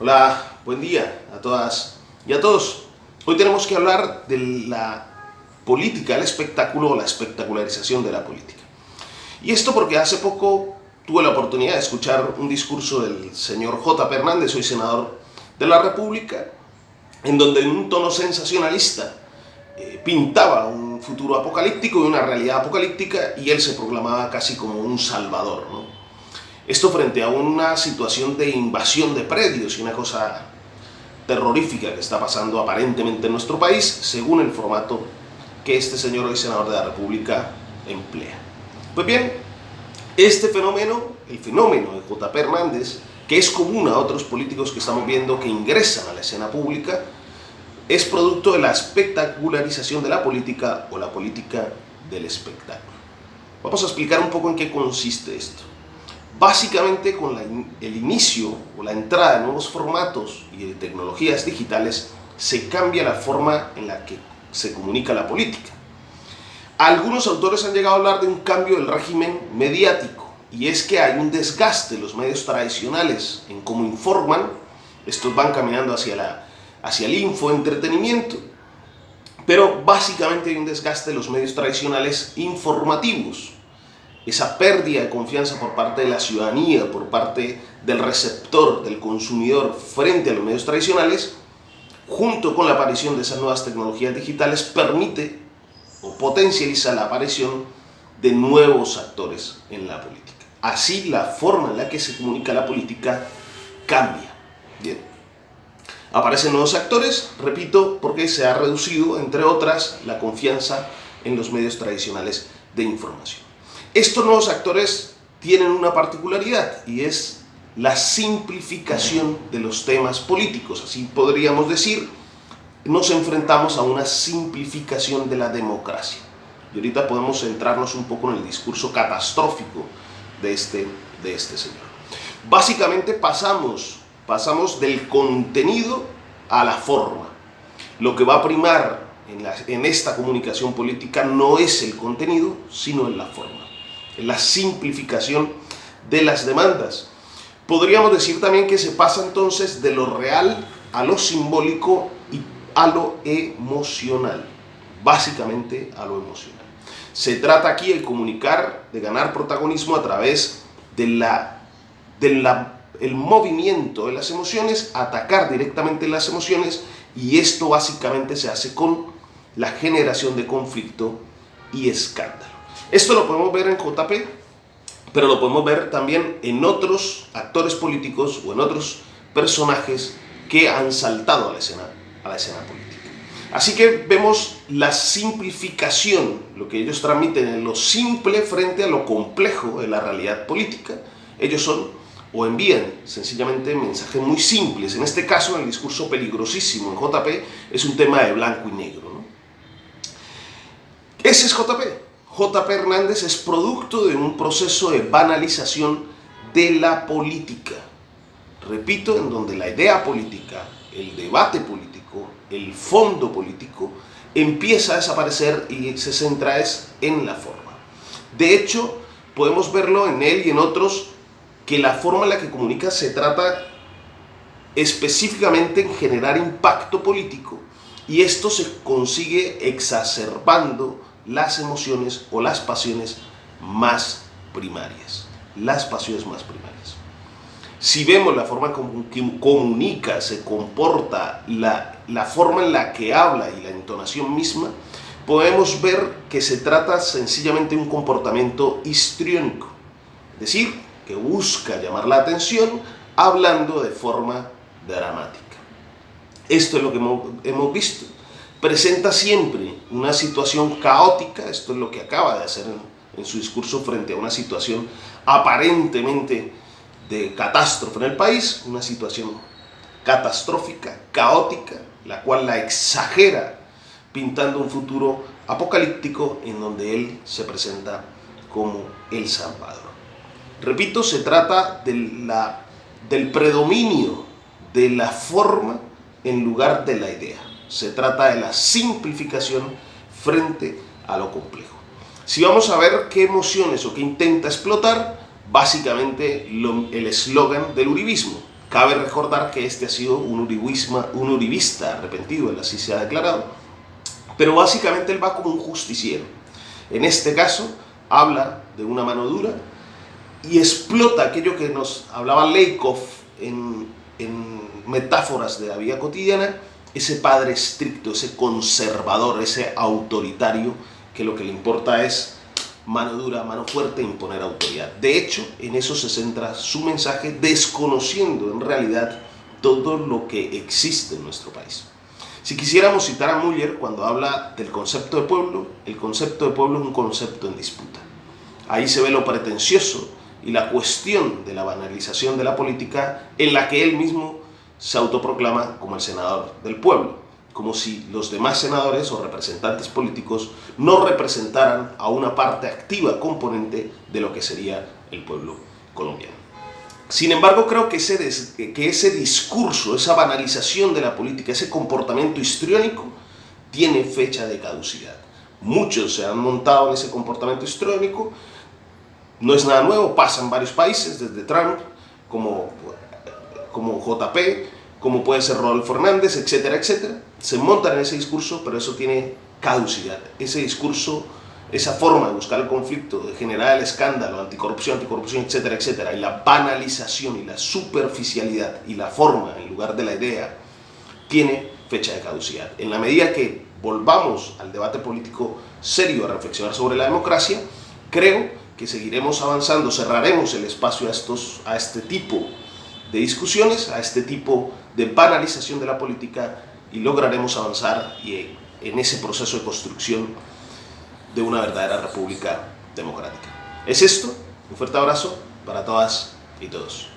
Hola, buen día a todas y a todos. Hoy tenemos que hablar de la política, el espectáculo o la espectacularización de la política. Y esto porque hace poco tuve la oportunidad de escuchar un discurso del señor J. P. Hernández, hoy senador de la República, en donde en un tono sensacionalista pintaba un futuro apocalíptico y una realidad apocalíptica, y él se proclamaba casi como un salvador, ¿no? Esto frente a una situación de invasión de predios y una cosa terrorífica que está pasando aparentemente en nuestro país, según el formato que este señor hoy senador de la República emplea. Pues bien, este fenómeno, el fenómeno de J. P. Hernández, que es común a otros políticos que estamos viendo que ingresan a la escena pública, es producto de la espectacularización de la política o la política del espectáculo. Vamos a explicar un poco en qué consiste esto. Básicamente, con el inicio o la entrada de nuevos formatos y de tecnologías digitales, se cambia la forma en la que se comunica la política. Algunos autores han llegado a hablar de un cambio del régimen mediático, y es que hay un desgaste de los medios tradicionales en cómo informan. Estos van caminando hacia el infoentretenimiento, pero básicamente hay un desgaste de los medios tradicionales informativos. Esa pérdida de confianza por parte de la ciudadanía, por parte del receptor, del consumidor, frente a los medios tradicionales, junto con la aparición de esas nuevas tecnologías digitales, permite o potencializa la aparición de nuevos actores en la política. Así, la forma en la que se comunica la política cambia. Bien. Aparecen nuevos actores, repito, porque se ha reducido, entre otras, la confianza en los medios tradicionales de información. Estos nuevos actores tienen una particularidad, y es la simplificación de los temas políticos. Así podríamos decir, nos enfrentamos a una simplificación de la democracia. Y ahorita podemos centrarnos un poco en el discurso catastrófico de este señor. Básicamente pasamos del contenido a la forma. Lo que va a primar en esta comunicación política no es el contenido, sino en la forma, en la simplificación de las demandas. Podríamos decir también que se pasa entonces de lo real a lo simbólico y a lo emocional, básicamente a lo emocional. Se trata aquí de comunicar, de ganar protagonismo a través del movimiento de las emociones, atacar directamente las emociones, y esto básicamente se hace con la generación de conflicto y escándalo. Esto lo podemos ver en JP, pero lo podemos ver también en otros actores políticos o en otros personajes que han saltado a la escena política. Así que vemos la simplificación, lo que ellos transmiten en lo simple frente a lo complejo de la realidad política. Ellos son o envían sencillamente mensajes muy simples. En este caso, en el discurso peligrosísimo en JP, es un tema de blanco y negro, ¿no? Ese es JP. J. P. Hernández es producto de un proceso de banalización de la política. Repito, en donde la idea política, el debate político, el fondo político empieza a desaparecer y se centra en la forma. De hecho, podemos verlo en él y en otros, que la forma en la que comunica se trata específicamente en generar impacto político, y esto se consigue exacerbando las emociones o las pasiones más primarias. Si vemos la forma que comunica, se comporta, la forma en la que habla y la entonación misma, podemos ver que se trata sencillamente de un comportamiento histriónico, es decir, que busca llamar la atención hablando de forma dramática. Esto es lo que hemos visto. Presenta siempre una situación caótica. Esto es lo que acaba de hacer en su discurso frente a una situación aparentemente de catástrofe en el país, una situación catastrófica, caótica, la cual la exagera pintando un futuro apocalíptico en donde él se presenta como el Salvador. Repito, se trata del predominio de la forma en lugar de la idea. Se trata de la simplificación frente a lo complejo. Si vamos a ver qué emociones o qué intenta explotar, básicamente el eslogan del uribismo: Cabe recordar que este ha sido un uribista arrepentido, él así se ha declarado, pero básicamente él va como un justiciero. En este caso, habla de una mano dura y explota aquello que nos hablaba Lakoff en metáforas de la vida cotidiana, ese padre estricto, ese conservador, ese autoritario, que lo que le importa es mano dura, mano fuerte, imponer autoridad. De hecho, en eso se centra su mensaje, desconociendo en realidad todo lo que existe en nuestro país. Si quisiéramos citar a Müller cuando habla del concepto de pueblo, el concepto de pueblo es un concepto en disputa. Ahí se ve lo pretencioso y la cuestión de la banalización de la política, en la que él mismo se autoproclama como el senador del pueblo, como si los demás senadores o representantes políticos no representaran a una parte activa, componente de lo que sería el pueblo colombiano. Sin embargo, creo que ese discurso, esa banalización de la política, ese comportamiento histriónico, tiene fecha de caducidad. Muchos se han montado en ese comportamiento histriónico, no es nada nuevo, pasa en varios países, desde Trump, como JP, como puede ser Rodolfo Hernández, etcétera, etcétera. Se montan en ese discurso, pero eso tiene caducidad. Ese discurso, esa forma de buscar el conflicto, de generar el escándalo, anticorrupción, etcétera, etcétera, y la banalización y la superficialidad y la forma en lugar de la idea, tiene fecha de caducidad. En la medida que volvamos al debate político serio, a reflexionar sobre la democracia, creo que seguiremos avanzando, cerraremos el espacio a este tipo de discusiones, a este tipo de banalización de la política, y lograremos avanzar en ese proceso de construcción de una verdadera república democrática. Es esto, un fuerte abrazo para todas y todos.